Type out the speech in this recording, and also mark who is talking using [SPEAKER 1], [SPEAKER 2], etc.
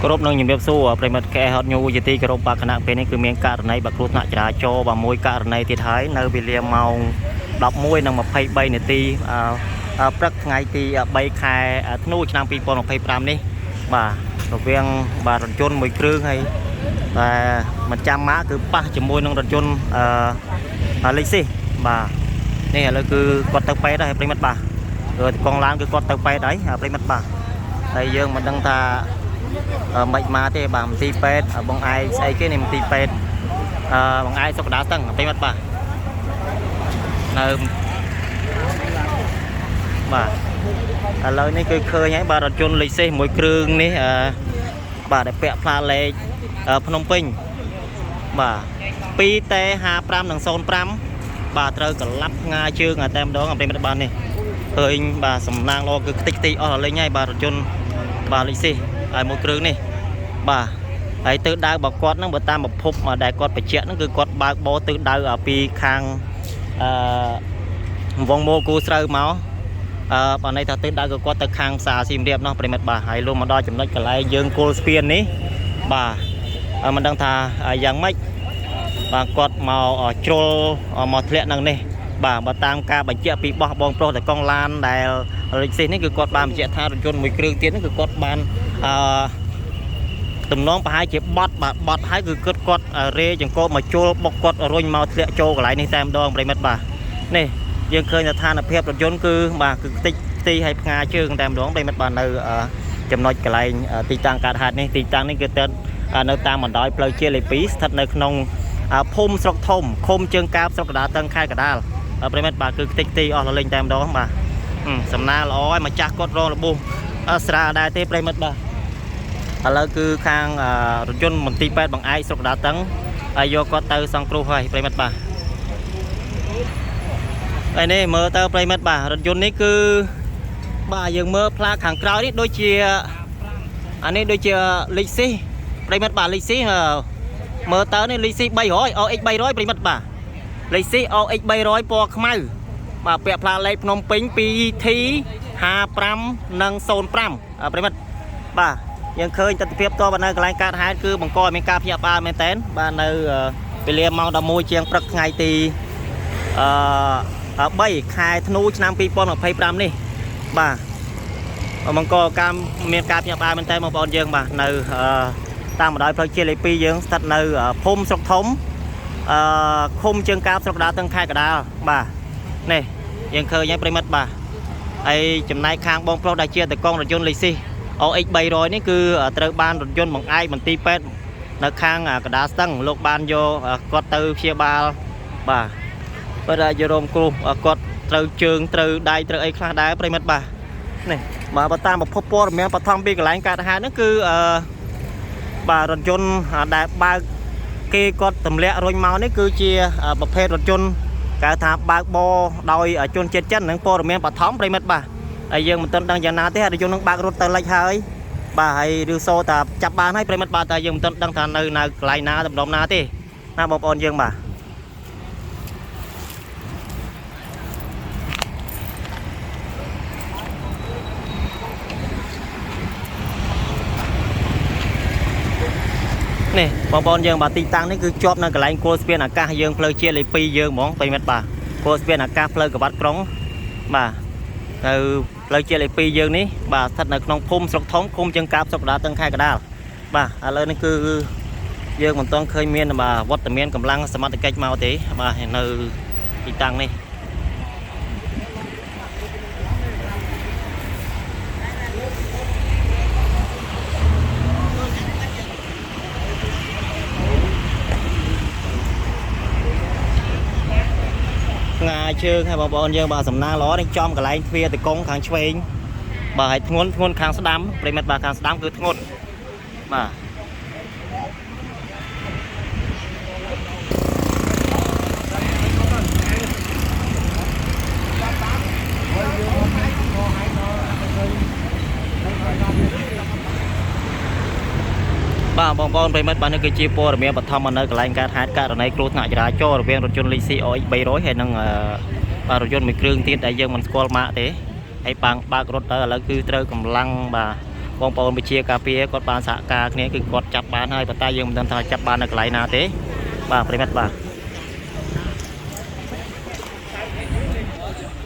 [SPEAKER 1] គោរពនឹងជំរាបសួរប្រិមិត្តកែហត់ញូជាទីគោរពបាគណៈពេលនេះគឺមានករណីបាក់គ្រោះថ្នាក់ចរាចរណ៍បាទមួយករណីទៀតហើយនៅវេលាម៉ោង11:23 នាទីព្រឹកថ្ងៃទី3 ខែធ្នូឆ្នាំ2025នេះបាទរវាងបាទរថយន្តមួយគ្រឿងហើយតែមិនចាំម៉ាកគឺប៉ះជាមួយនឹងរថយន្តលេខស៊ីបាទនេះឥឡូវគឺគាត់ទៅពេទ្យហើយប្រិមិត្តបាទកងឡានគឺគាត់ទៅពេទ្យហើយប្រិមិត្តបាទហើយយើងមិនដឹងថាមិនមកទេបាទមន្ទីរពេទ្យបងឯងស្អីគេនេះមន្ទីរពេទ្យបងឯងសុខដាស្ទឹងប្រិមិត្តបាទនៅបាទឥឡូវនេះគឺឃើញហើយបាទរថយន្តលេខសេះមួយគ្រឿងនេះបាទដែលពាក់ផ្លាកលេខភ្នំពេញបាទ 2T55-05 បាទត្រូវកលាប់ផ្ងាជើងតែម្ដងប្រិមិត្តបាទនេះឃើញបាទសំណាងល្អគឺខ្ទេចខ្ទីអស់លេងហើយបាទរថយន្តបាទលេខសេះហើយមួយគ្រឿងនេះបាទហើយទៅដៅបើគាត់ហ្នឹងបើតាមប្រភពដែលគាត់បញ្ជាក់ហ្នឹងគឺគាត់បើកបោទៅដៅពីខាងវងមោគូស្រូវមកបើន័យថាទៅដៅក៏គាត់ទៅខាងផ្សារសៀមរាបនោះប្រិមិត្តបាទហើយលោកមកដល់ចំណុចកន្លែងយើងគល់ស្ពាននេះបាទមិនដឹងថាយ៉ាងម៉េចបាទគាត់មកជ្រុលមកធ្លាក់នឹងនេះបាទបើតាមការបញ្ជាក់ពីបោះបងប្រុសតែកងឡានដែលលេខសេះនេះគឺគាត់បានបញ្ជាក់ថារថយន្តមួយគ្រឿងទៀតហ្នឹងគឺគាត់បានតំណងប្រហែលជាបត់បាទបត់ហើយគឺគាត់រេចង្កោមកជុលបុកគាត់រុញមកធ្លាក់ចូលកន្លែងនេះតែម្ដងប្រិមិត្តបាទនេះយើងឃើញស្ថានភាពរថយន្តគឺបាទគឺខ្ទេចខ្ទីហើយផ្ងាជើងតែម្ដងប្រិមិត្តបាទនៅចំណុចកន្លែងទីតាំងកើតហេតុនេះទីតាំងនេះគឺទៅនៅតាមបណ្ដោយផ្លូវជាលេខ 2 ស្ថិតនៅក្នុងភូមិស្រុកធំឃុំជើងកាបស្រុកកដាលតឹងខេត្តកដាលប្រិមិត្តបាទគឺខ្ទេចខ្ទីអស់លេងតែម្ដងបាទសំណាងល្អហើយម្ចាស់គាត់រងរបួសស្រាលដែរទេប្រិមិត្តបាទឥឡូវគឺខាងរថយន្តមន្ទីរពេទ្យបង្អែកស្រុកកដាលតឹងហើយយកគាត់ទៅសង្គ្រោះហើយប្រិមិត្តបាទហើយនេះមើលទៅប្រិមិត្តបាទរថយន្តនេះគឺបាទយើងមើលផ្លាកខាងក្រោយនេះដូចជាអានេះដូចជាលេខស៊ីប្រិមិត្តបាទលេខស៊ីមើលទៅនេះលេខស៊ី300 OX 300ប្រិមិត្តបាទលេខស៊ី OX 300ពណ៌ខ្មៅបាទពាក់ផ្លាកលេខភ្នំពេញ 2T 55-05 ប្រិមិត្តបាទយើងឃើញទស្សនវិជ្ជាតបនៅកន្លែងកើតហេតុគឺបង្កឲ្យមានការភ្ញាក់ផ្អើលមែនតើបាទនៅវេលាម៉ោង11 ជាងព្រឹកថ្ងៃទី3 ខែធ្នូឆ្នាំ2025នេះបាទបង្កការមានការភ្ញាក់ផ្អើលមែនតើបងប្អូនយើងបាទនៅតាមបណ្ដោយផ្លូវជាលេខ 2 យើងស្ថិតនៅភូមិស្រុកធំឃុំជើងកាបស្រុកកដាលតឹងខេត្តកដាលបាទនេះយើងឃើញហើយប្រិមិត្តបាទហើយចំណែកខាងបងប្រុសដែលជាតកងរថយន្តលេខស៊ី OX 300 នេះគឺត្រូវបានរថយន្តបង្អែកមន្ទីរពេទ្យនៅខាងកដាលស្ទឹងលោកបានយកគាត់ទៅព្យាបាលបាទបើតែយករងគ្រោះគាត់ត្រូវជើងត្រូវដៃត្រូវអីខ្លះដែរប្រិមិត្តបាទនេះបាទបើតាមប្រភពព័ត៌មានបឋមពីកន្លែងកើតហេតុហ្នឹងគឺបាទរថយន្តដែលបើកគេគាត់ទម្លាក់រុញមកនេះគឺជាប្រភេទរថយន្តគេថាបើកបរដោយជនជាតិចិននឹងព័ត៌មានបឋមប្រិមិត្តបាទហើយយើងមិនទាន់ដឹងយ៉ាងណាទេរថយន្តនឹងបើករត់ទៅលិចហើយបាទហើយឬសូតាចាប់បានហើយប្រិមិត្តបាទតែយើងមិនទាន់ដឹងថានៅកន្លែងណាតំណណាទេណាបងប្អូនយើងបាទនេះបងប្អូនយើងបាទទីតាំងនេះគឺជាប់នៅកន្លែងគោលស្ពានអាកាសយើងផ្លូវជាលេខ 2 យើងហ្មងប្រិមិត្តបាទគោលស្ពានអាកាសផ្លូវកវ៉ាត់ក្រុងបាទនៅផ្លូវជាលេខ 2 យើងនេះបាទស្ថិតនៅក្នុងភូមិស្រុកធំឃុំជើងកាបស្រុកកដាលតឹងខេត្តកដាលបាទឥឡូវនេះគឺយើងមិនទាន់ឃើញមានបាទវត្តមានកម្លាំងសមត្ថកិច្ចមកទេបាទនៅទីតាំងនេះផ្ងាជើងហើយបងប្អូនយើងបាទសំណាងល្អនេះចំកន្លែងទ្វារតកងខាងឆ្វេងបាទហើយធ្ងន់ខាងស្ដាំប្រិមិត្តបាទខាងស្ដាំគឺធ្ងន់បាទបាទបងប្អូនប្រិមិត្តបាទនេះគឺជាព័ត៌មានបឋមនៅកន្លែងកើតហេតុករណីគ្រោះថ្នាក់ចរាចរណ៍រវាងរថយន្តលេខ COX 300 ហើយនិងរថយន្តមួយគ្រឿងទៀតដែលយើងមិនស្គាល់ម៉ាកទេហើយបើករត់ទៅឥឡូវគឺត្រូវកម្លាំងបាទ បងប្អូនវិជាការពារគាត់បានសហការគ្នាគឺគាត់ចាប់បានហើយប៉ុន្តែយើងមិនដឹងថាចាប់បាននៅកន្លែងណាទេបាទប្រិមិត្តបាទ